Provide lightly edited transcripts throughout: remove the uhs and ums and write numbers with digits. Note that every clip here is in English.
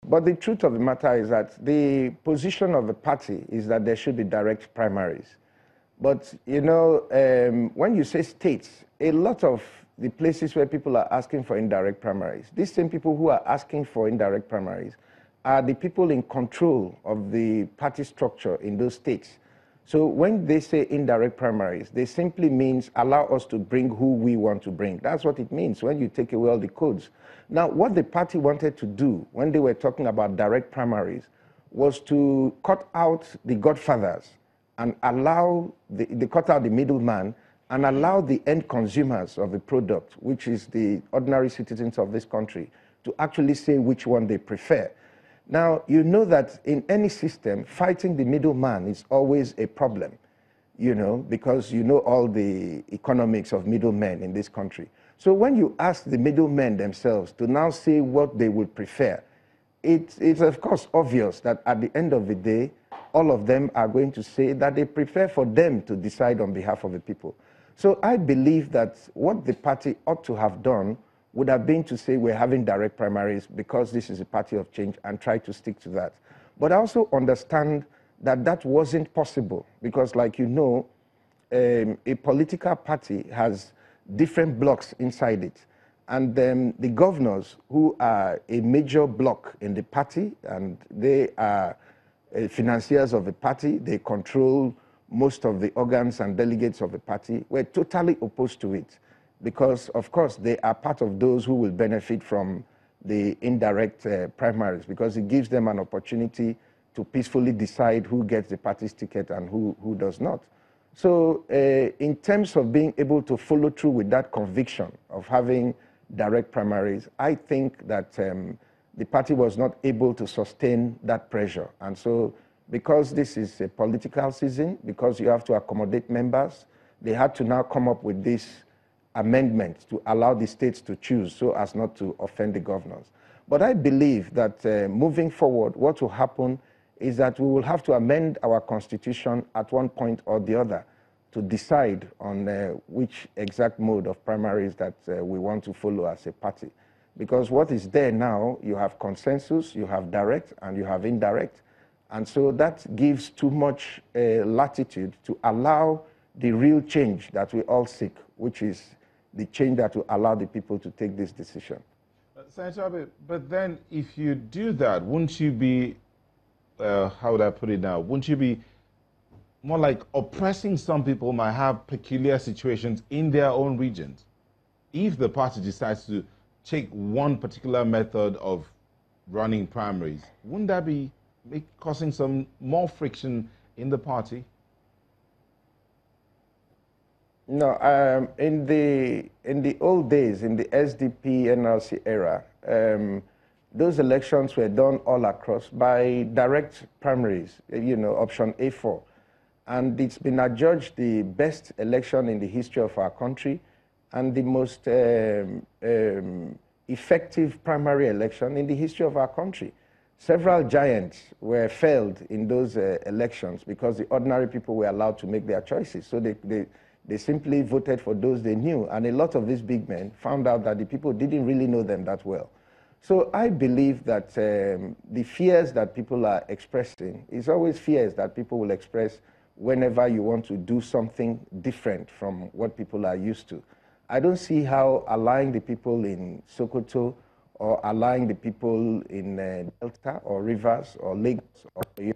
But the truth of the matter is that the position of the party is that there should be direct primaries. But, you know, when you say states, a lot of the places where people are asking for indirect primaries, these same people who are asking for indirect primaries are the people in control of the party structure in those states. So when they say indirect primaries, they simply means allow us to bring who we want to bring. That's what it means when you take away all the codes. Now, what the party wanted to do when they were talking about direct primaries was to cut out the godfathers and allow, they cut out the middleman and allow the end consumers of the product, which is the ordinary citizens of this country, to actually say which one they prefer. Now, you know that in any system, fighting the middleman is always a problem, you know, because you know all the economics of middlemen in this country. So when you ask the middlemen themselves to now say what they would prefer, it's of course obvious that at the end of the day, all of them are going to say that they prefer for them to decide on behalf of the people. So I believe that what the party ought to have done would have been to say we're having direct primaries because this is a party of change and try to stick to that. But I also understand that that wasn't possible because, like you know, a political party has different blocks inside it. And the governors, who are a major block in the party, and they are financiers of the party, they control most of the organs and delegates of the party, were totally opposed to it. Because, of course, they are part of those who will benefit from the indirect primaries, because it gives them an opportunity to peacefully decide who gets the party's ticket and who does not. So in terms of being able to follow through with that conviction of having direct primaries, I think that the party was not able to sustain that pressure. And so because this is a political season, because you have to accommodate members, they had to now come up with this amendment to allow the states to choose so as not to offend the governors. But I believe that moving forward, what will happen is that we will have to amend our constitution at one point or the other to decide on which exact mode of primaries that we want to follow as a party. Because what is there now, you have consensus, you have direct, and you have indirect. And so that gives too much latitude to allow the real change that we all seek, which is the change that will allow the people to take this decision. Senator Abe, but then if you do that, wouldn't you be, how would I put it now, wouldn't you be more like oppressing some people might have peculiar situations in their own regions? If the party decides to take one particular method of running primaries, wouldn't that be causing some more friction in the party? No, in the old days, in the SDP NRC era, those elections were done all across by direct primaries, you know, option A4. And it's been adjudged the best election in the history of our country and the most effective primary election in the history of our country. Several giants were felled in those elections because the ordinary people were allowed to make their choices. So they simply voted for those they knew. And a lot of these big men found out that the people didn't really know them that well. So I believe that the fears that people are expressing is always fears that people will express whenever you want to do something different from what people are used to. I don't see how allying the people in Sokoto or allying the people in Delta or Rivers or Lagos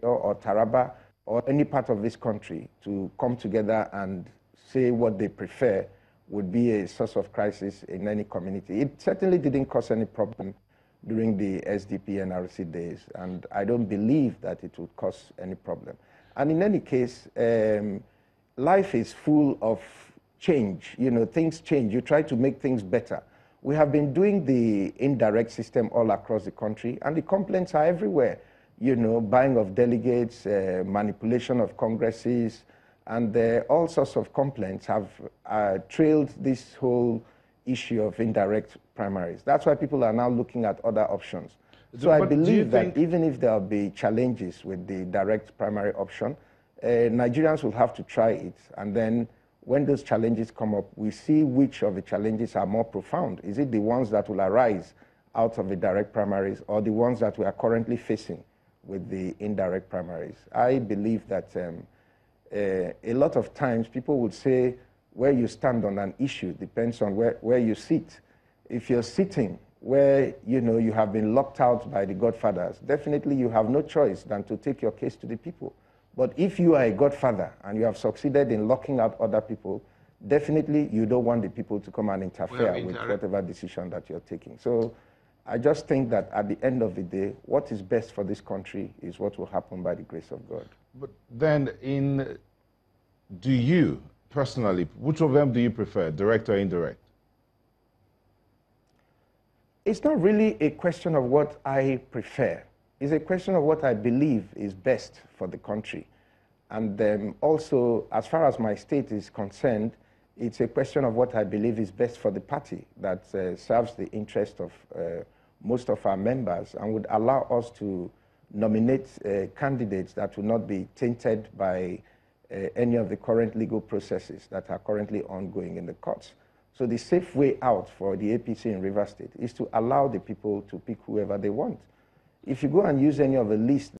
or Taraba or any part of this country to come together and say what they prefer would be a source of crisis in any community. It certainly didn't cause any problem during the SDP and RC days, and I don't believe that it would cause any problem. And in any case, life is full of change. You know, things change. You try to make things better. We have been doing the indirect system all across the country, and the complaints are everywhere. You know, buying of delegates, manipulation of congresses, and all sorts of complaints have trailed this whole issue of indirect primaries. That's why people are now looking at other options. So I believe that even if there will be challenges with the direct primary option, Nigerians will have to try it. And then when those challenges come up, we see which of the challenges are more profound. Is it the ones that will arise out of the direct primaries or the ones that we are currently facing with the indirect primaries. I believe that a lot of times people would say where you stand on an issue depends on where you sit. If you're sitting where you have been locked out by the godfathers, definitely you have no choice than to take your case to the people. But if you are a godfather and you have succeeded in locking out other people, definitely you don't want the people to come and interfere with whatever decision that you're taking. So I just think that at the end of the day, what is best for this country is what will happen by the grace of God. But then do you personally, which of them do you prefer, direct or indirect? It's not really a question of what I prefer. It's a question of what I believe is best for the country. And also, as far as my state is concerned, it's a question of what I believe is best for the party that serves the interest of most of our members and would allow us to nominate candidates that will not be tainted by any of the current legal processes that are currently ongoing in the courts. So the safe way out for the APC in Rivers State is to allow the people to pick whoever they want. If you go and use any of the lists